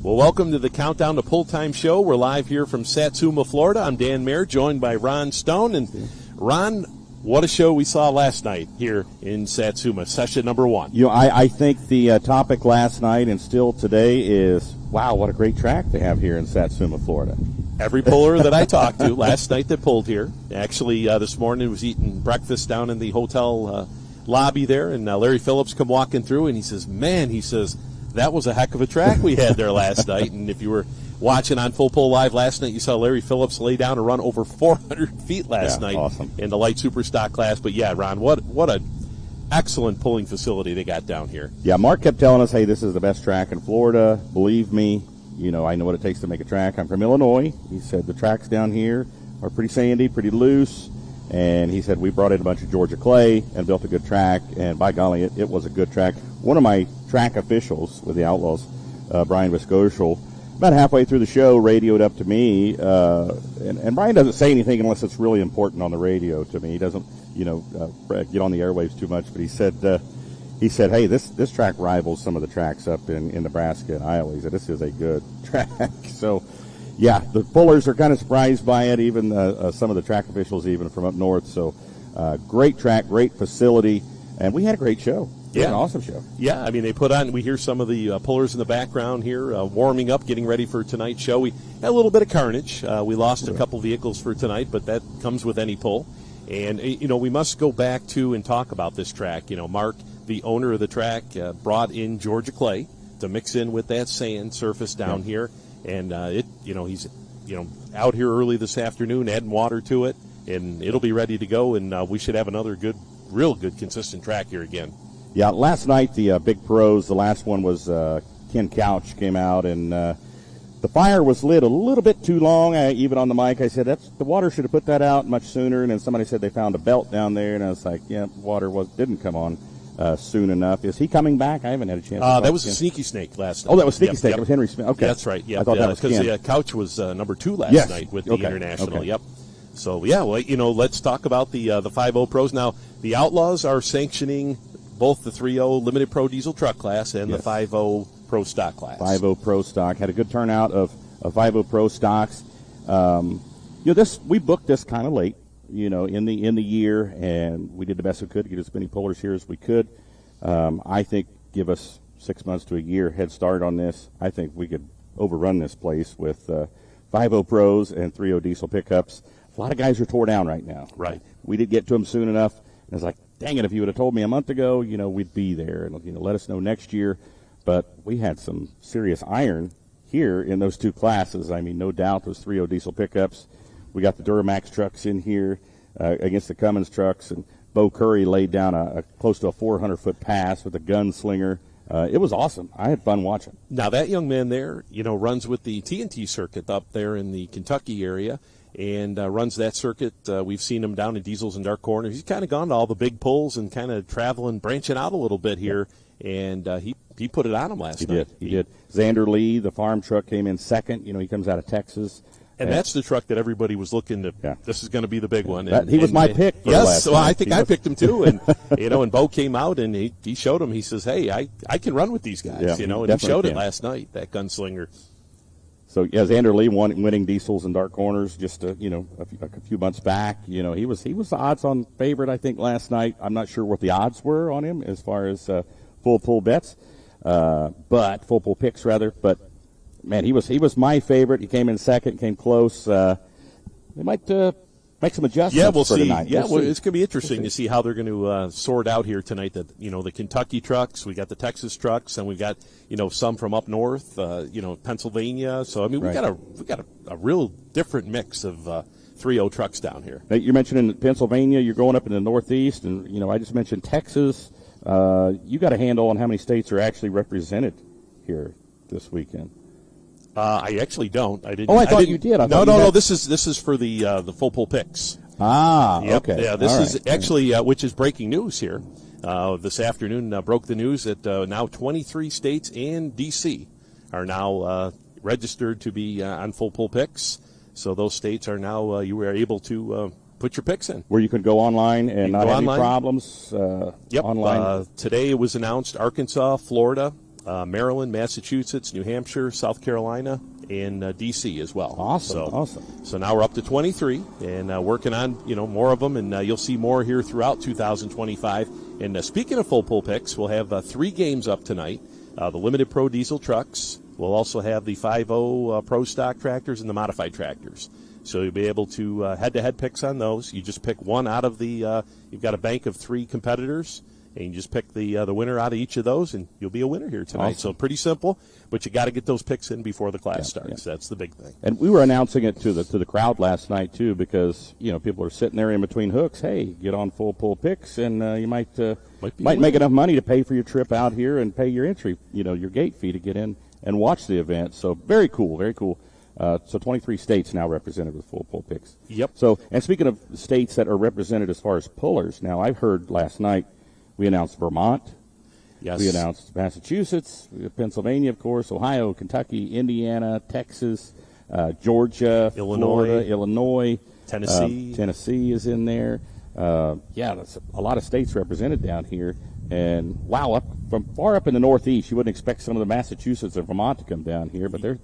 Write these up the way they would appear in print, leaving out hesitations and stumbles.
Well, welcome to the Countdown to Pull Time Show. We're live here from Satsuma, Florida. I'm Dan Mayer, joined by Ron Stone. And Ron, what a show we saw last night here in Satsuma, session number 1. You know, I think the topic last night and still today is, wow, what a great track they have here in Satsuma, Florida. Every puller that I talked to last night that pulled here, actually this morning was eating breakfast down in the hotel lobby there, and Larry Phillips come walking through, and he says, that was a heck of a track we had there last night. And if you were watching on Full Pull Live last night, you saw Larry Phillips lay down and run over 400 feet last night awesome. In the light super stock class. But yeah, Ron, what an excellent pulling facility they got down here. Yeah, Mark kept telling us, hey, this is the best track in Florida. Believe me, you know, I know what it takes to make a track. I'm from Illinois. He said the tracks down here are pretty sandy, pretty loose. And he said we brought in a bunch of Georgia clay and built a good track. And by golly, it was a good track. One of my track officials with the Outlaws, Brian Viscoschel, about halfway through the show, radioed up to me. And Brian doesn't say anything unless it's really important on the radio to me. He doesn't, get on the airwaves too much. But he said, hey, this track rivals some of the tracks up in Nebraska and Iowa. He said, this is a good track. So, yeah, the pullers are kind of surprised by it, even some of the track officials even from up north. So, great track, great facility, and we had a great show. It was an awesome show. Yeah, I mean, they put on, we hear some of the pullers in the background here warming up, getting ready for tonight's show. We had a little bit of carnage. We lost a couple vehicles for tonight, but that comes with any pull. And, we must go back to and talk about this track. Mark, the owner of the track, brought in Georgia clay to mix in with that sand surface down here. And, he's, out here early this afternoon adding water to it, and it'll be ready to go, and we should have another real good, consistent track here again. Yeah, last night, the big pros, the last one was Ken Couch came out, and the fire was lit a little bit too long. Even on the mic, I said, the water should have put that out much sooner, and then somebody said they found a belt down there, and I was like, yeah, water didn't come on soon enough. Is he coming back? I haven't had a chance to that was a Sneaky Snake last night. Oh, that was Sneaky Snake. It was Henry Smith. Okay. That's right. Yeah, I thought that was because Ken. Couch was number 2 last night with the International. Okay. Yep. So, yeah, well, let's talk about the 5.0 pros. Now, the Outlaws are sanctioning both the 3.0 Limited Pro Diesel Truck class and the 5.0 Pro Stock class. 5.0 Pro Stock. Had a good turnout of 5.0 Pro Stocks. We booked this kind of late, in the year, and we did the best we could to get as many pullers here as we could. I think give us 6 months to a year head start on this. I think we could overrun this place with 5.0 Pros and 3.0 diesel pickups. A lot of guys are tore down right now. Right. We didn't get to them soon enough. And it's like, dang it, if you would have told me a month ago, we'd be there. And, let us know next year. But we had some serious iron here in those two classes. I mean, no doubt those 3.0 diesel pickups. We got the Duramax trucks in here against the Cummins trucks. And Bo Curry laid down a close to a 400-foot pass with a gunslinger. It was awesome. I had fun watching. Now, that young man there, runs with the TNT circuit up there in the Kentucky area and runs that circuit. We've seen him down in Diesels and Dark Corners. He's kind of gone to all the big pulls and kind of traveling, branching out a little bit here, and he put it on him last night. He did. Xander Lee, the farm truck, came in second. He comes out of Texas. And that's the truck that everybody was looking to. Yeah. This is going to be the big one. He was my pick. Yes, well, I think I picked him too. And and Bo came out and he showed him. He says, "Hey, I can run with these guys." And he showed it last night. That gunslinger. So yeah, Xander Lee winning Diesels and Dark Corners just a few months back. He was the odds-on favorite I think last night. I'm not sure what the odds were on him as far as full pull bets, but full pull picks rather, but. Man, he was my favorite. He came in second, came close. They might make some adjustments. Yeah, we'll for see. Tonight. Yeah, it's going to be interesting to see how they're going to sort out here tonight. That the Kentucky trucks, we got the Texas trucks, and we got some from up north, Pennsylvania. So I mean, we got a real different mix of 3.0 trucks down here. Now, you're mentioning Pennsylvania. You're going up in the Northeast, and I just mentioned Texas. You got a handle on how many states are actually represented here this weekend? I actually don't. I didn't. Oh, I thought you did. No. This is for the full pull picks. Yep. Okay. Yeah, this is actually which is breaking news here. This afternoon broke the news that now 23 states and D.C. are now registered to be on full pull picks. So those states are now you are able to put your picks in. Where you can go online and not have any problems. Yep. Online. Today it was announced Arkansas, Florida, Maryland, Massachusetts, New Hampshire, South Carolina, and D.C. as well. Awesome. So now we're up to 23 and working on, more of them, and you'll see more here throughout 2025. And speaking of full pull picks, we'll have 3 games up tonight. The Limited Pro Diesel trucks. We'll also have the 5.0 Pro Stock tractors and the modified tractors. So you'll be able to head-to-head picks on those. You just pick one out of the you've got a bank of 3 competitors, and you just pick the winner out of each of those, and you'll be a winner here tonight. Awesome. So pretty simple, but you got to get those picks in before the class starts. Yeah. That's the big thing. And we were announcing it to the crowd last night too, because people are sitting there in between hooks. Hey, get on full pull picks, and you might make enough money to pay for your trip out here and pay your entry, your gate fee to get in and watch the event. So very cool, very cool. So 23 states now represented with full pull picks. Yep. So, and speaking of states that are represented as far as pullers, now I heard last night we announced Vermont. Yes. We announced Massachusetts, Pennsylvania, of course, Ohio, Kentucky, Indiana, Texas, Georgia, Florida, Illinois, Tennessee. Tennessee is in there. That's a lot of states represented down here. And wow, from far up in the Northeast, you wouldn't expect some of the Massachusetts or Vermont to come down here, but they're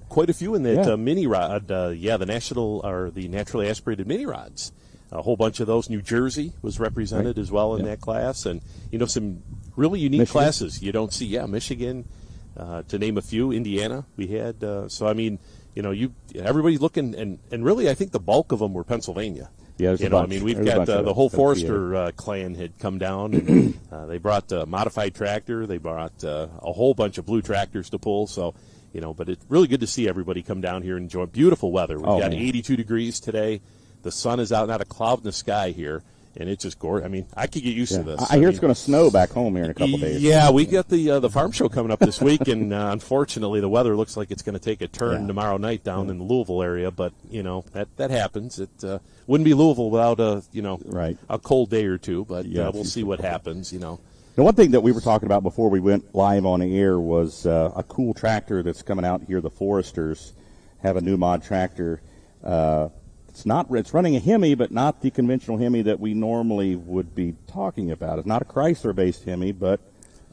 quite a few in that mini rod. The national or the naturally aspirated mini rods. A whole bunch of those. New Jersey was represented as well in that class, and some really unique classes you don't see. Yeah, Michigan, to name a few. Indiana, we had. So I mean, everybody's looking, and really, I think the bulk of them were Pennsylvania. Yeah, we've got the whole Forester clan had come down, and they brought a modified tractor. They brought a whole bunch of blue tractors to pull. So, but it's really good to see everybody come down here and enjoy beautiful weather. We've got 82 degrees today. The sun is out, not a cloud in the sky here, and it's just gorgeous. I mean, I could get used to this. I hear it's going to snow back home here in a couple days. Yeah, we got the farm show coming up this week, and unfortunately, the weather looks like it's going to take a turn tomorrow night down in the Louisville area. But that happens. It wouldn't be Louisville without a cold day or two. But we'll see what happens. The one thing that we were talking about before we went live on the air was a cool tractor that's coming out here. The Foresters have a new mod tractor. It's running a Hemi, but not the conventional Hemi that we normally would be talking about. It's not a Chrysler-based Hemi, but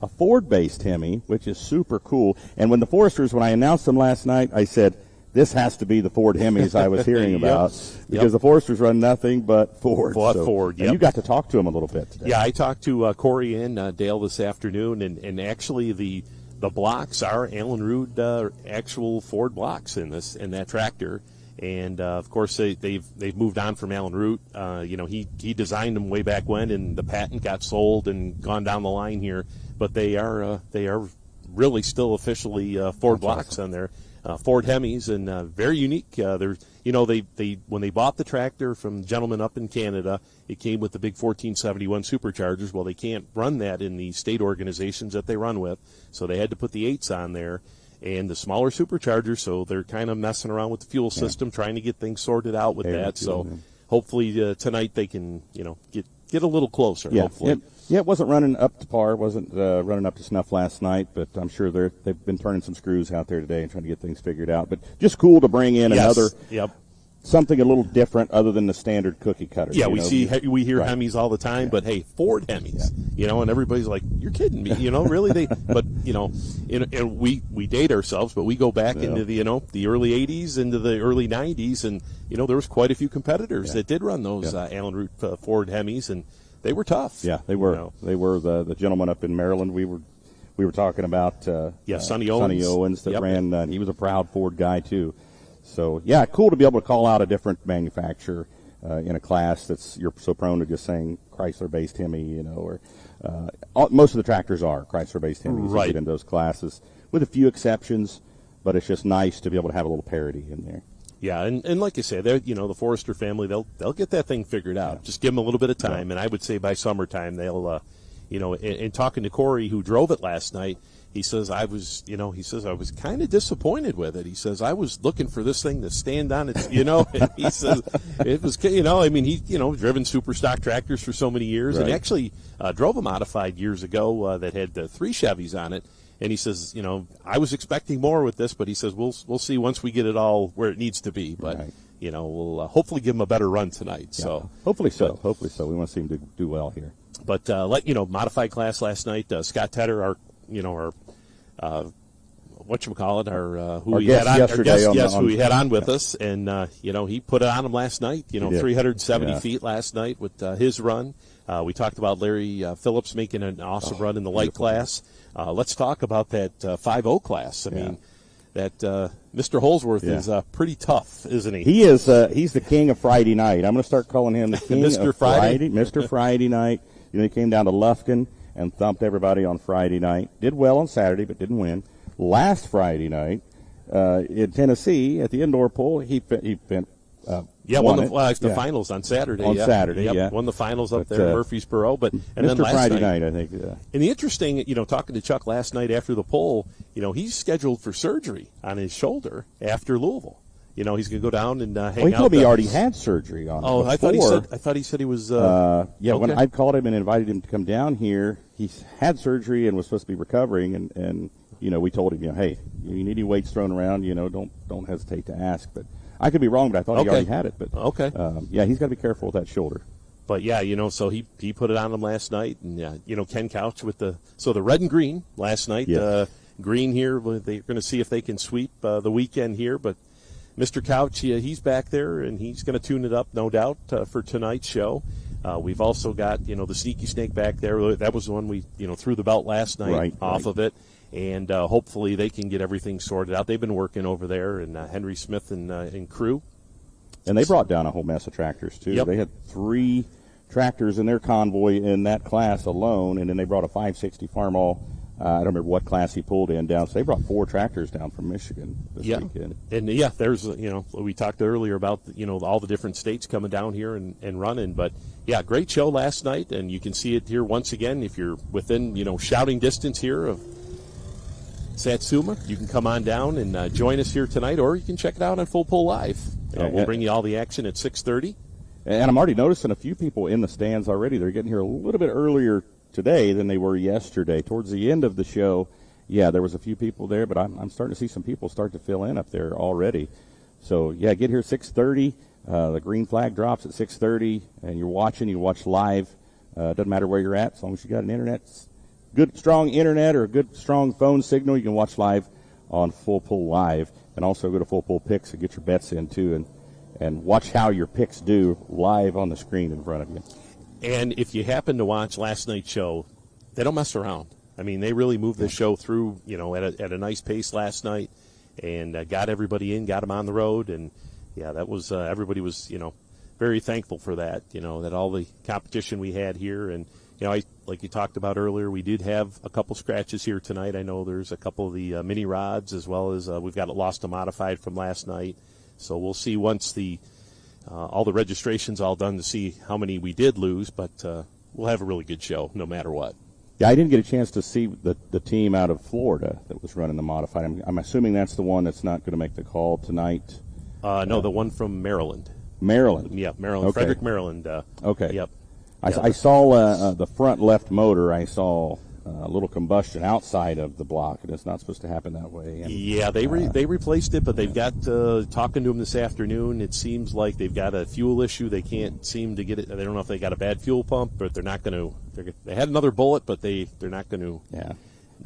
a Ford-based Hemi, which is super cool. And when I announced them last night, I said, this has to be the Ford Hemis I was hearing about, because the Foresters run nothing but Ford. Ford, and you got to talk to them a little bit today. Yeah, I talked to Corey and Dale this afternoon, and actually the blocks are Alan Rood actual Ford blocks in that tractor. And of course, they've moved on from Alan Root. He designed them way back when, and the patent got sold and gone down the line here. But they are really still officially Ford blocks on there, Ford Hemis, and very unique. They when they bought the tractor from the gentleman up in Canada, it came with the big 1471 superchargers. Well, they can't run that in the state organizations that they run with, so they had to put the 8s on there. And the smaller superchargers, so they're kind of messing around with the fuel system, trying to get things sorted out with that. So hopefully tonight they can, get a little closer. Yeah, hopefully. It wasn't running up to par, wasn't running up to snuff last night, but I'm sure they've been turning some screws out there today and trying to get things figured out. But just cool to bring in another. Yep. Something a little different other than the standard cookie cutter. Yeah, we hear Hemis all the time, but hey, Ford Hemis, and everybody's like, you're kidding me, really? And we date ourselves, but we go back into the early 80s, into the early 90s, and, there was quite a few competitors that did run those Alan Root Ford Hemis, and they were tough. Yeah, they were. They were the gentleman up in Maryland. We were talking about Sonny Owens that ran, and he was a proud Ford guy, too. So, cool to be able to call out a different manufacturer in a class that's you're so prone to just saying Chrysler-based Hemi, or most of the tractors are Chrysler-based Hemis. Right. You get in those classes with a few exceptions, but it's just nice to be able to have a little parity in there. Yeah, and like you say, the Forester family, they'll get that thing figured out. Yeah. Just give them a little bit of time, and I would say by summertime they'll, and talking to Corey, who drove it last night, he says I was kind of disappointed with it. He says I was looking for this thing to stand on its, and he says it was, he, driven super stock tractors for so many years, and actually drove a modified years ago that had 3 Chevys on it. And he says, I was expecting more with this, but he says we'll see once we get it all where it needs to be. But we'll hopefully give him a better run tonight. Yeah. So hopefully so. We want to see him do well here. But modified class last night. Scott Tedder, our whatchamacallit, who Our we guest had on, yesterday our guest, on the- who we had on with us, and he put it on him last night. 370 feet last night with his run. We talked about Larry Phillips making an awesome run in the light class. Let's talk about that 5.0 class. I mean, that Mr. Holsworth is pretty tough, isn't he? He is. He's the king of Friday night. I'm going to start calling him the king Mr. of Friday. Mr. Friday night. He came down to Lufkin and thumped everybody on Friday night. Did well on Saturday, but didn't win. Last Friday night in Tennessee at the indoor pool, he won the finals on Saturday. On Saturday, won the finals up there in Murfreesboro. But and then Mr. last Friday night, I think. And the interesting, talking to Chuck last night after the poll, he's scheduled for surgery on his shoulder after Louisville. He's going to go down and hang out. He told me he already had surgery on. Oh, before. I thought he said he was. Okay. When okay. I called him and invited him to come down here, he had surgery and was supposed to be recovering, and we told him, hey, you need any weights thrown around, don't hesitate to ask. But I could be wrong, but I thought he already had it. But okay, he's got to be careful with that shoulder. But so he put it on him last night, and Ken Couch with the red and green last night. Yes. Green here, they're going to see if they can sweep the weekend here, but. Mr. Couch, he's back there, and he's going to tune it up, no doubt, for tonight's show. We've also got, the Sneaky Snake back there. That was the one we, threw the belt last night off of it. And hopefully they can get everything sorted out. They've been working over there, and Henry Smith and crew. And they brought down a whole mess of tractors, too. Yep. They had 3 tractors in their convoy in that class alone, and then they brought a 560 Farmall. I don't remember what class he pulled in down. So they brought 4 tractors down from Michigan this weekend. And there's we talked earlier about all the different states coming down here and running. But great show last night, and you can see it here once again if you're within shouting distance here of Satsuma. You can come on down and join us here tonight, or you can check it out on Full Pull Live. We'll bring you all the action at 6:30. And I'm already noticing a few people in the stands already. They're getting here a little bit earlier today than they were yesterday. Towards the end of the show, there was a few people there, but I'm starting to see some people start to fill in up there already. So, get here at 6:30. The green flag drops at 6:30, and you're watching. You watch live. Doesn't matter where you're at, as long as you got an internet, good, strong internet or a good, strong phone signal, you can watch live on Full Pull Live. And also go to Full Pull Picks and get your bets in, too, and watch how your picks do live on the screen in front of you. And if you happen to watch last night's show, they don't mess around. I mean, they really moved the show through, at a nice pace last night, and got everybody in, got them on the road, and that was everybody was very thankful for that. That all the competition we had here, and like you talked about earlier, we did have a couple scratches here tonight. I know there's a couple of the mini rods, as well as we've got lost a modified from last night. So we'll see once all the registration's all done to see how many we did lose, but we'll have a really good show no matter what. Yeah, I didn't get a chance to see the team out of Florida that was running the modified. I'm assuming that's the one that's not going to make the call tonight. No, the one from Maryland. Maryland? Yeah, Maryland. Okay. Frederick, Maryland. Okay. Yep. I saw the front left motor. I saw a little combustion outside of the block, and it's not supposed to happen that way. And, they replaced it, but they've got talking to them this afternoon. It seems like they've got a fuel issue. They can't seem to get it. They don't know if they got a bad fuel pump, but they're not going to. They had another bullet, but they're not going to. Yeah.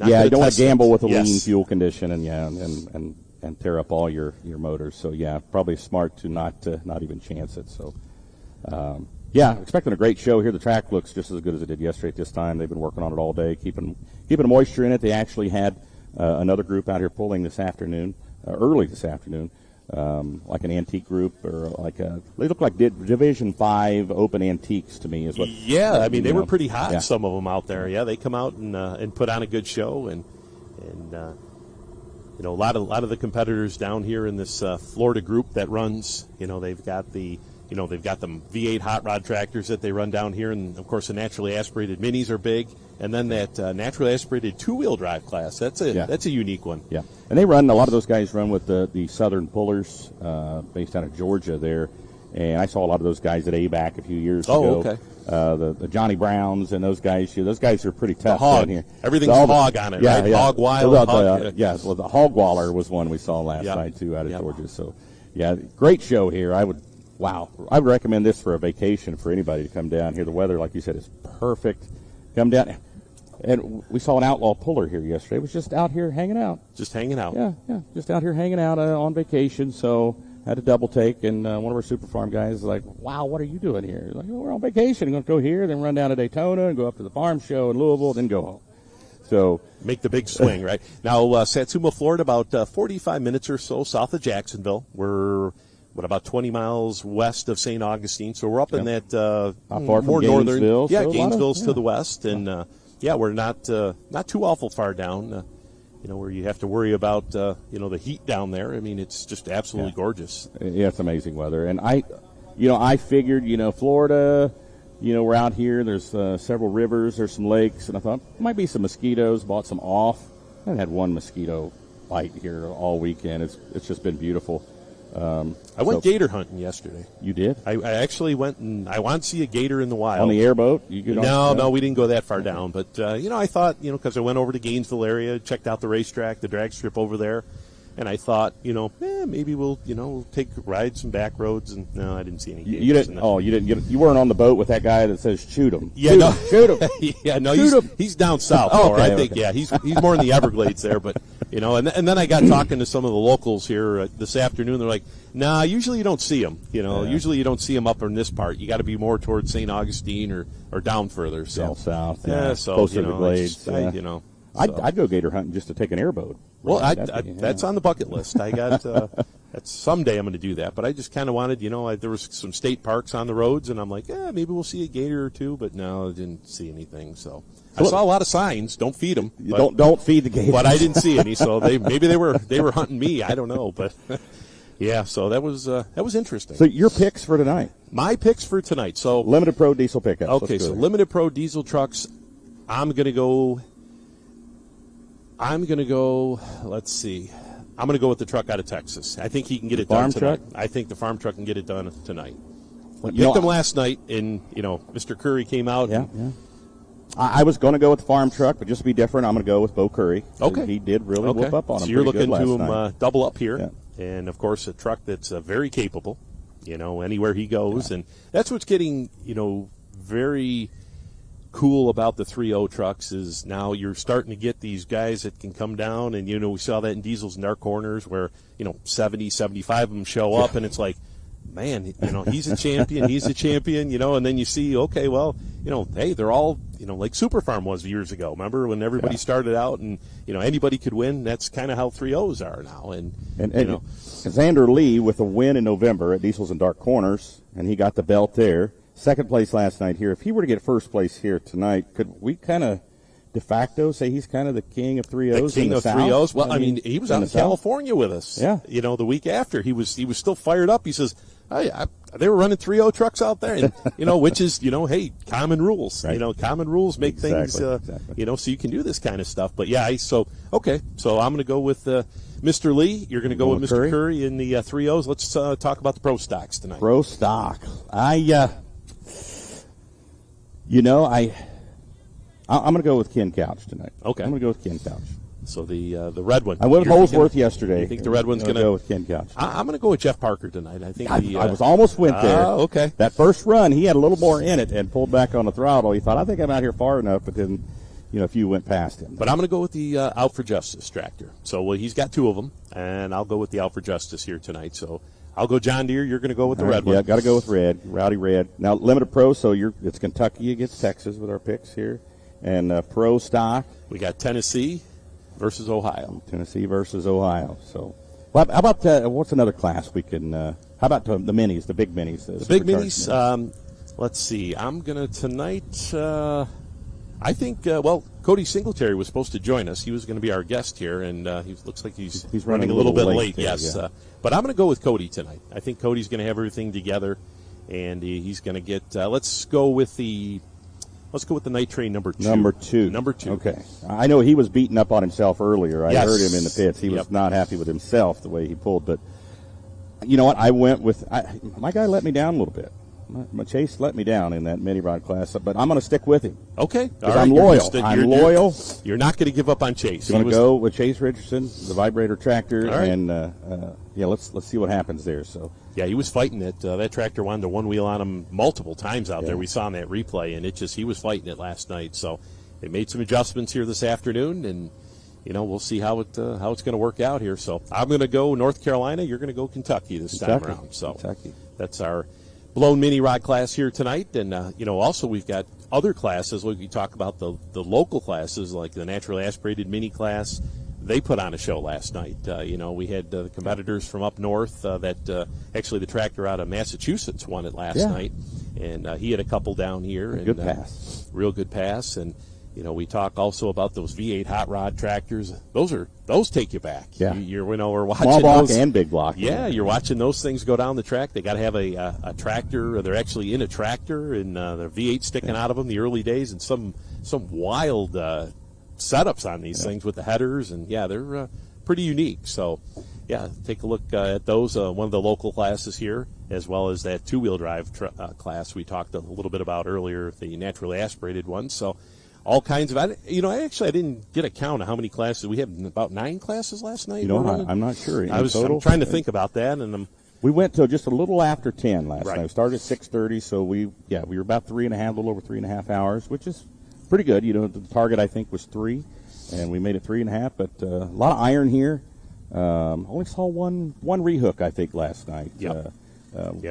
I don't want to gamble with a lean fuel condition, and tear up all your motors. So probably smart to not even chance it. So. Expecting a great show here. The track looks just as good as it did yesterday at this time. They've been working on it all day, keeping moisture in it. They actually had another group out here pulling this afternoon, early this afternoon, like an antique group or they look like Division 5 open antiques to me. Is what? Yeah, I mean they were pretty hot. Some of them out there. Yeah, they come out and put on a good show and a lot of the competitors down here in this Florida group that runs. They've got the. They've got the V8 hot rod tractors that they run down here, and, of course, the naturally aspirated minis are big. And then that naturally aspirated two-wheel drive class, that's a unique one. Yeah, and a lot of those guys run with the Southern Pullers based out of Georgia there. And I saw a lot of those guys at ABAC a few years ago. Okay. The Johnny Browns and those guys are pretty tough down here. Everything's hog on it, right? Yeah. Hog wild. The Hog Waller was one we saw last night, too, out of Georgia. So, great show here. I would recommend this for a vacation for anybody to come down here. The weather, like you said, is perfect. Come down. And we saw an outlaw puller here yesterday. It was just out here hanging out. Just hanging out. Yeah, just out here hanging out on vacation. So had a double take, and one of our Super Farm guys was like, "Wow, what are you doing here?" Like, well, we're on vacation. We're going to go here, then run down to Daytona, and go up to the farm show in Louisville, then go home. So make the big swing, right? Now, Satsuma, Florida, about 45 minutes or so south of Jacksonville. We're about 20 miles west of St. Augustine, so we're up in that far from more northern. Gainesville, Yeah, so Gainesville's to the west, and we're not too awful far down. Where you have to worry about the heat down there. I mean, it's just absolutely gorgeous. Yeah, it's amazing weather, and I figured Florida. We're out here. There's several rivers. There's some lakes, and I thought might be some mosquitoes. Bought some off. I haven't had one mosquito bite here all weekend. It's just been beautiful. I went gator hunting yesterday. You did? I actually went, and I want to see a gator in the wild. On the airboat? No, we didn't go that far down. But, I thought, because I went over to Gainesville area, checked out the racetrack, the drag strip over there, and I thought, maybe we'll take rides some back roads. And no, I didn't see any gators. You weren't on the boat with that guy that says shoot him. Yeah, shoot him. Yeah, no, shoot him. He's down south. I think, he's more in the Everglades there. But, and then I got talking to some of the locals here this afternoon. They're like, nah, usually you don't see them. Usually you don't see them up in this part. You got to be more towards St. Augustine or down further. So down south. Yeah, so, closer to the Glades. I'd go gator hunting just to take an airboat. Well, that's on the bucket list. I got that's someday I'm going to do that. But I just kind of wanted, there was some state parks on the roads, and I'm like, maybe we'll see a gator or two. But no, I didn't see anything. So I saw a lot of signs. Don't feed them. Don't feed the gators. But I didn't see any. So maybe they were hunting me. I don't know. But yeah, so that was interesting. So your picks for tonight? My picks for tonight. So limited pro diesel pickups. Okay, so limited pro diesel trucks. I'm going to go. Let's see. I'm going to go with the truck out of Texas. I think he can get it done tonight. I think the farm truck can get it done tonight. I picked him last night, and Mr. Curry came out. Yeah. I was going to go with the farm truck, but just to be different, I'm going to go with Bo Curry. Okay. He did really whoop up on him. So you're looking to him double up here, and of course a truck that's very capable. Anywhere he goes, and that's what's getting very cool about the 3.0 trucks is now you're starting to get these guys that can come down, and we saw that in Diesels and Dark Corners where 70, 75 of them show up, and it's like, man, he's a champion, and then you see, okay, well, hey, they're all, like Super Farm was years ago. Remember when everybody started out and, anybody could win? That's kind of how 3.0s are now. And Xander Lee with a win in November at Diesels and Dark Corners, and he got the belt there. Second place last night here. If he were to get first place here tonight, could we kind of de facto say he's kind of the king of 3.0s? The king of 3.0s? Well, I mean, he was out in California with us. Yeah. The week after. He was still fired up. He says, they were running 3.0 trucks out there, and, which is, hey, common rules. Right. Common rules make things, so you can do this kind of stuff. But, yeah, so I'm going to go with Mr. Lee. You're going to go with Mr. Curry in the 3.0s. Let's talk about the Pro Stocks tonight. Pro Stock. I'm going to go with Ken Couch tonight. Okay. I'm going to go with Ken Couch. So the red one. I went with Holsworth yesterday. You think the red one's going to go with Ken Couch? I'm going to go with Jeff Parker tonight. I think I was almost went there. Okay. That first run, he had a little more in it and pulled back on the throttle. He thought, I think I'm out here far enough, but then, a few went past him. But I'm going to go with the Out for Justice tractor. So he's got two of them, and I'll go with the Out for Justice here tonight. So I'll go John Deere. You're going to go with the red one. Yeah, got to go with red, Rowdy Red. Now, Limited Pro, so it's Kentucky against Texas with our picks here. And Pro Stock. We got Tennessee versus Ohio. Tennessee versus Ohio. So, how about what's another class we can? How about the minis, the big minis? The big minis. Let's see. I'm gonna tonight. I think. Cody Singletary was supposed to join us. He was going to be our guest here, and he looks like he's running a little bit late. Yes, but I'm going to go with Cody tonight. I think Cody's going to have everything together, and he's going to get. Let's go with the Night Train number 2. Number two. Okay. I know he was beating up on himself earlier. I heard him in the pits. He was not happy with himself the way he pulled. But you know what? I went with my guy let me down a little bit. My Chase let me down in that mini rod class, but I'm going to stick with him. Okay. Because I'm loyal. Loyal. You're not going to give up on Chase. I'm going to go with Chase Richardson, the vibrator tractor, right. And let's see what happens there. So. Yeah, he was fighting it. That tractor wanted to one wheel on him multiple times out there. We saw in that replay, and he was fighting it last night. So, they made some adjustments here this afternoon, and we'll see how it's going to work out here. So I'm going to go North Carolina. You're going to go Kentucky this time around. So Kentucky. That's our blown mini rod class here tonight. And, also we've got other classes. We talk about the local classes like the naturally aspirated mini class. They put on a show last night. We had the competitors from up north that actually the tractor out of Massachusetts won it last night. And he had a couple down here. Good pass. Real good pass. And, we talk also about those V8 hot rod tractors. Those take you back. Yeah. We're watching small block those, and big block. Yeah, you're watching those things go down the track. They got to have a tractor, or they're actually in a tractor, and their V8 sticking out of them the early days, and some wild setups on these things with the headers, and they're pretty unique. So, take a look at those. One of the local classes here, as well as that two-wheel drive class we talked a little bit about earlier, the naturally aspirated one. So, all kinds of, I didn't get a count of how many classes. We had about 9 classes last night. I'm not sure. I'm trying to think about that, and we went till just a little after 10 last night. We started at 6:30, so we were about 3.5, a little over 3.5 hours, which is pretty good. The target I think was 3, and we made it 3.5. But a lot of iron here. Only saw one rehook I think last night. Yep.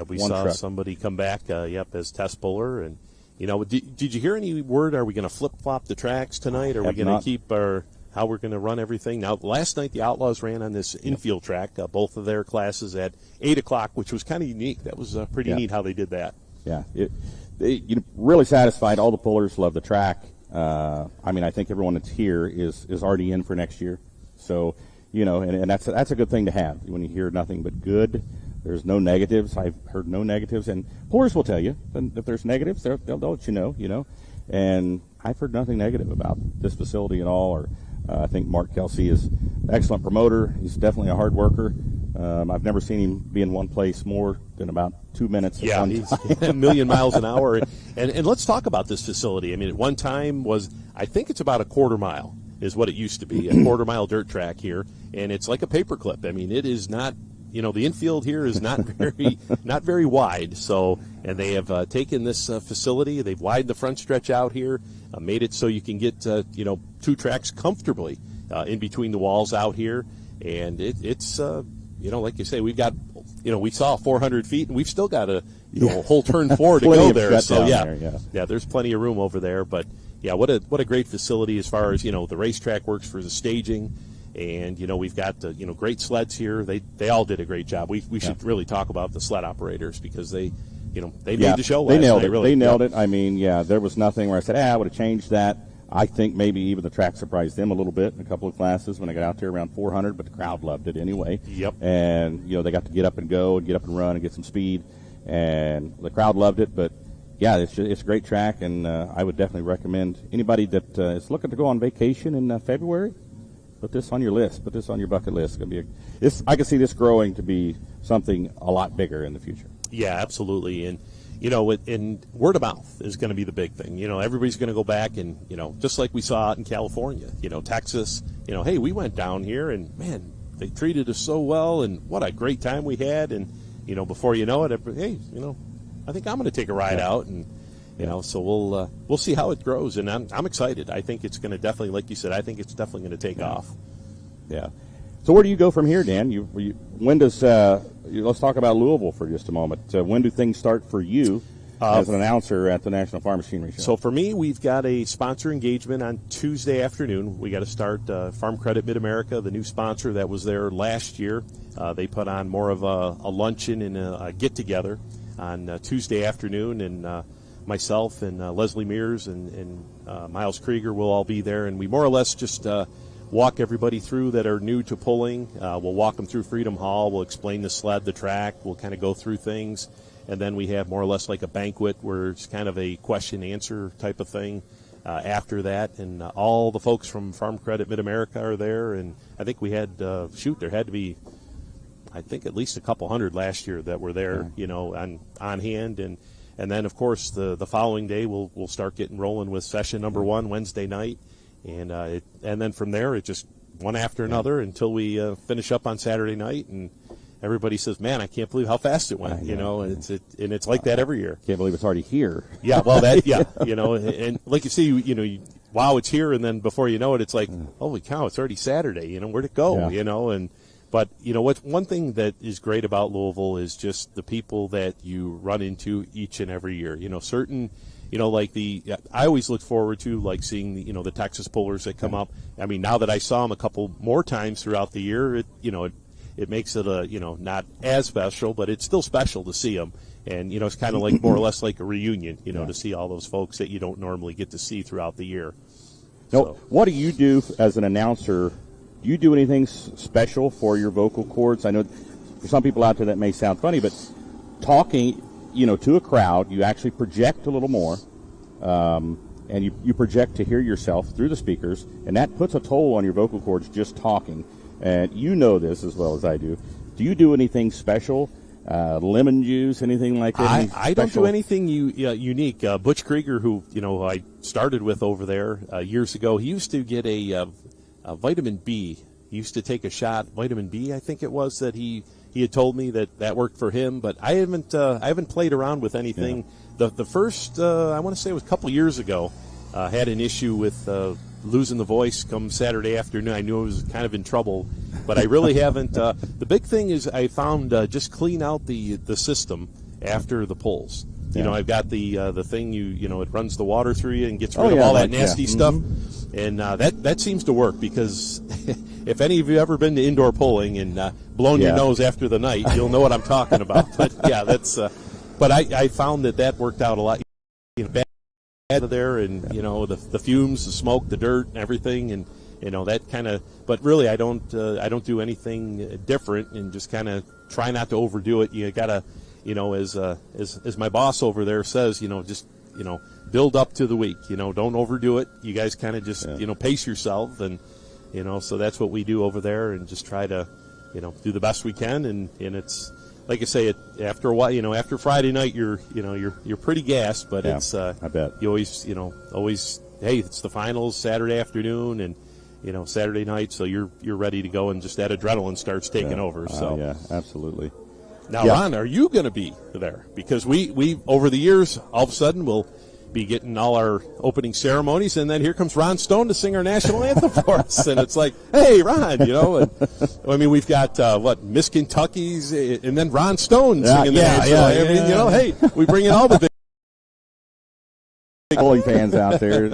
We saw somebody come back. As test puller. And did you hear any word? Are we going to flip flop the tracks tonight? Are we going to keep how we're going to run everything? Now, last night the Outlaws ran on this infield track, both of their classes at 8 o'clock, which was kind of unique. That was pretty neat how they did that. Yeah, really satisfied. All the pullers love the track. I think everyone that's here is already in for next year. So, and that's a good thing to have when you hear nothing but good. There's no negatives. I've heard no negatives, and pullers will tell you. And if there's negatives, they'll let you know. And I've heard nothing negative about this facility at all. Or I think Mark Kelsey is an excellent promoter. He's definitely a hard worker. I've never seen him be in one place more than about 2 minutes. He's a million miles an hour. And let's talk about this facility. At one time I think it's about a quarter mile is what it used to be, a quarter mile dirt track here, and it's like a paperclip. It is not. The infield here is not very wide. So, and they have taken this facility. They've widened the front stretch out here, made it so you can get 2 tracks comfortably in between the walls out here. And it's like you say, we've got we saw 400 feet, and we've still got a whole turn 4 to go there. So there's plenty of room over there. But what a great facility as far as the racetrack works for the staging. And, we've got, great sleds here. They all did a great job. We should really talk about the sled operators because they made the show last night. They nailed it. There was nothing where I said, I would have changed that. I think maybe even the track surprised them a little bit in a couple of classes when I got out there around 400, but the crowd loved it anyway. Yep. And, they got to get up and go and get up and run and get some speed. And the crowd loved it, but it's a great track, and I would definitely recommend anybody that is looking to go on vacation in February. Put this on your list. Put this on your bucket list. It's going to be I can see this growing to be something a lot bigger in the future. Yeah, absolutely. And and word of mouth is going to be the big thing. Everybody's going to go back and just like we saw out in California, Texas. Hey, we went down here and man, they treated us so well, and what a great time we had. And before you know it, hey, I think I'm going to take a ride out and. So we'll see how it grows, and I'm excited. I think it's going to definitely, like you said, I think it's definitely going to take off. Yeah. So where do you go from here, Dan? When does let's talk about Louisville for just a moment. When do things start for you as an announcer at the National Farm Machinery Show? So for me, we've got a sponsor engagement on Tuesday afternoon. We got to start Farm Credit Mid-America, the new sponsor that was there last year. They put on more of a luncheon and a get-together on Tuesday afternoon, and myself and Leslie Mears and Miles Krieger will all be there, and we more or less just walk everybody through that are new to pulling. We'll walk them through Freedom Hall. We'll explain the sled, the track. We'll kind of go through things, and then we have more or less like a banquet where it's kind of a question-answer type of thing after that, and all the folks from Farm Credit Mid-America are there, and I think we had, there had to be, I think at least a couple hundred last year that were there, on hand, and then, of course, the following day we'll start getting rolling with session number 1 Wednesday night, and then from there it just one after another until we finish up on Saturday night, and everybody says, "Man, I can't believe how fast it went." And it's like that every year. Can't believe it's already here. Yeah, well, and like you see, wow, it's here, and then before you know it, it's like, holy cow, it's already Saturday. You know, where'd it go? Yeah. You know, but you know what? One thing that is great about Louisville is just the people that you run into each and every year. You know, certain, you know, like I always look forward to like seeing the Texas pullers that come up. I mean, now that I saw them a couple more times throughout the year, it makes it not as special, but it's still special to see them. And, it's kind of like more or less like a reunion, to see all those folks that you don't normally get to see throughout the year. Now, what do you do as an announcer? Do you do anything special for your vocal cords? I know for some people out there that may sound funny, but talking, to a crowd, you actually project a little more, and you project to hear yourself through the speakers, and that puts a toll on your vocal cords just talking. And you know this as well as I do. Do you do anything special? Lemon juice, anything like that? I don't do anything unique. Butch Krieger, who I started with over there years ago, he used to get a vitamin B. He used to take a shot, vitamin B, I think it was, that he had told me that worked for him. But I haven't played around with anything. Yeah. The first I want to say it was a couple years ago. Had an issue with losing the voice come Saturday afternoon. I knew I was kind of in trouble, but I really haven't. The big thing is I found just clean out the system after the pulls. Yeah. I've got the thing it runs the water through you and gets rid of all that nasty stuff, and that seems to work because if any of you ever been to indoor pulling and blown your nose after the night, you'll know what I'm talking about. But yeah, that's. But I found that worked out a lot. Bad out of there, and the fumes, the smoke, the dirt, and everything, and that kind of. But really, I don't do anything different, and just kind of try not to overdo it. You gotta, as my boss over there says, just build up to the week. Don't overdo it. You guys kind of just pace yourself, and so that's what we do over there, and just try to do the best we can, and it's. Like I say, after a while, after Friday night, you're pretty gassed, but it's I bet you always hey, it's the finals Saturday afternoon and Saturday night, so you're ready to go, and just that adrenaline starts taking over. So yeah, absolutely. Now, Ron, are you going to be there? Because we over the years, all of a sudden, we'll be getting all our opening ceremonies, and then here comes Ron Stone to sing our national anthem for us, and it's like, hey, Ron, and, I mean, we've got Miss Kentucky's, and then Ron Stone singing the national anthem. Hey, we bring in all the big bowling fans out there.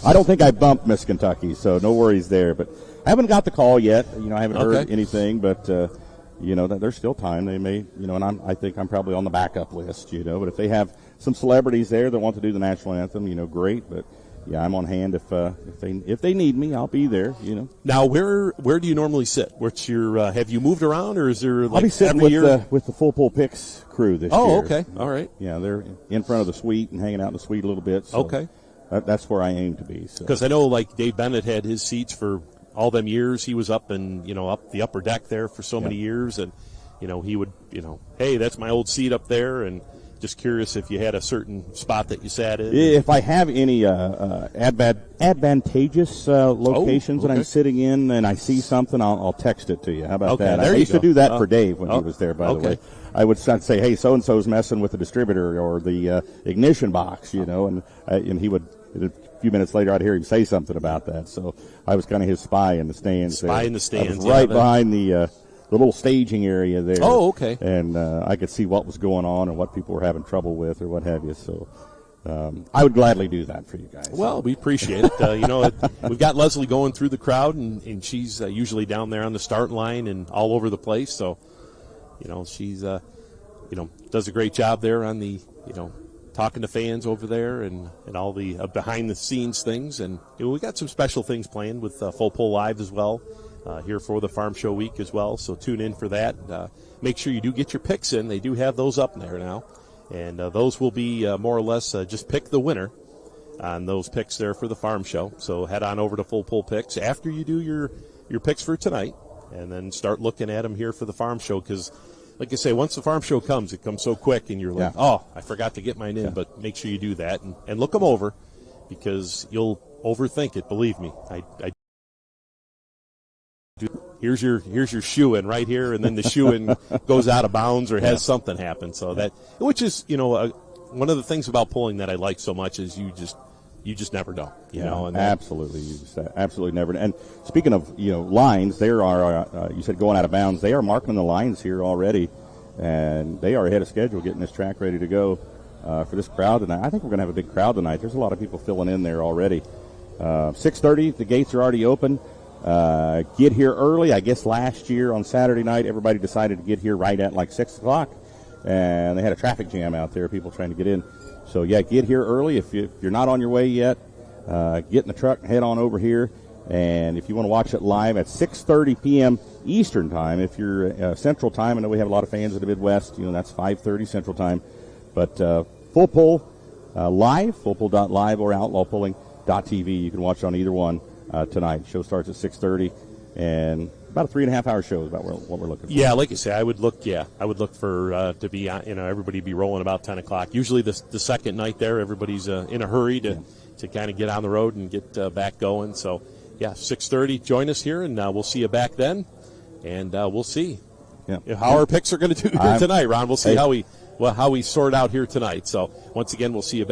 I don't think I bumped Miss Kentucky, so no worries there. But I haven't got the call yet. I haven't heard anything, but there's still time. They may, and I think I'm probably on the backup list. But if they have some celebrities there that want to do the national anthem, great. But yeah, I'm on hand if they need me, I'll be there. Now, where do you normally sit? What's your have you moved around, or is there? I'll be sitting with the Full Pull Picks crew this year. Oh, okay, all right. Yeah, they're in front of the suite and hanging out in the suite a little bit. So okay, that's where I aim to be. Because I know, like Dave Bennett had his seats for all them years. He was up in up the upper deck there for so many years, and he would hey, that's my old seat up there, and. Just curious if you had a certain spot that you sat in. If I have any advantageous locations that I'm sitting in and I see something, I'll text it to you. How about that? I used to do that for Dave when he was there, by the way. I would say, hey, so-and-so's messing with the distributor or the ignition box, and he would, a few minutes later, I'd hear him say something about that. So I was kind of his spy in the stands. In the stands. I was right behind the little staging area there. Oh, okay. And I could see what was going on and what people were having trouble with or what have you. So I would gladly do that for you guys. Well, we appreciate it. We've got Leslie going through the crowd, and she's usually down there on the starting line and all over the place. So, she's, does a great job there on the, talking to fans over there and all the behind-the-scenes things. And we got some special things planned with Full Pull Live as well. Here for the Farm Show Week as well, so tune in for that. Make sure you do get your picks in. They do have those up there now, and those will be more or less just pick the winner on those picks there for the Farm Show. So head on over to Full Pull Picks after you do your picks for tonight, and then start looking at them here for the Farm Show, because like I say, once the Farm Show comes, it comes so quick, and you're like, oh, I forgot to get mine in, but make sure you do that and look them over, because you'll overthink it, believe me. I here's your shoe-in right here, and then the shoe-in goes out of bounds or has something happen. So that, which is, one of the things about pulling that I like so much is you just you just never know. You know, and absolutely, you just absolutely never. And speaking of lines, there are you said going out of bounds. They are marking the lines here already, and they are ahead of schedule, getting this track ready to go for this crowd tonight. I think we're going to have a big crowd tonight. There's a lot of people filling in there already. 6:30, the gates are already open. Get here early. I guess last year on Saturday night, everybody decided to get here right at like 6 o'clock, and they had a traffic jam out there, people trying to get in. So, yeah, get here early. If you're not on your way yet, get in the truck and head on over here. And if you want to watch it live at 6:30 p.m. Eastern Time, if you're Central Time, I know we have a lot of fans in the Midwest, that's 5:30 Central Time. But Full Pull live, fullpull.live or outlawpulling.tv. You can watch it on either one tonight. Show starts at 6:30, and about a 3.5-hour show is about what we're looking for. Yeah, like you say, I would look for to be everybody be rolling about 10 o'clock. Usually the second night there, everybody's in a hurry to kind of get on the road and get back going. So, yeah, 6:30, join us here, and we'll see you back then, and we'll see how our picks are going to do here tonight, Ron. We'll see how we sort out here tonight. So, once again, we'll see you back.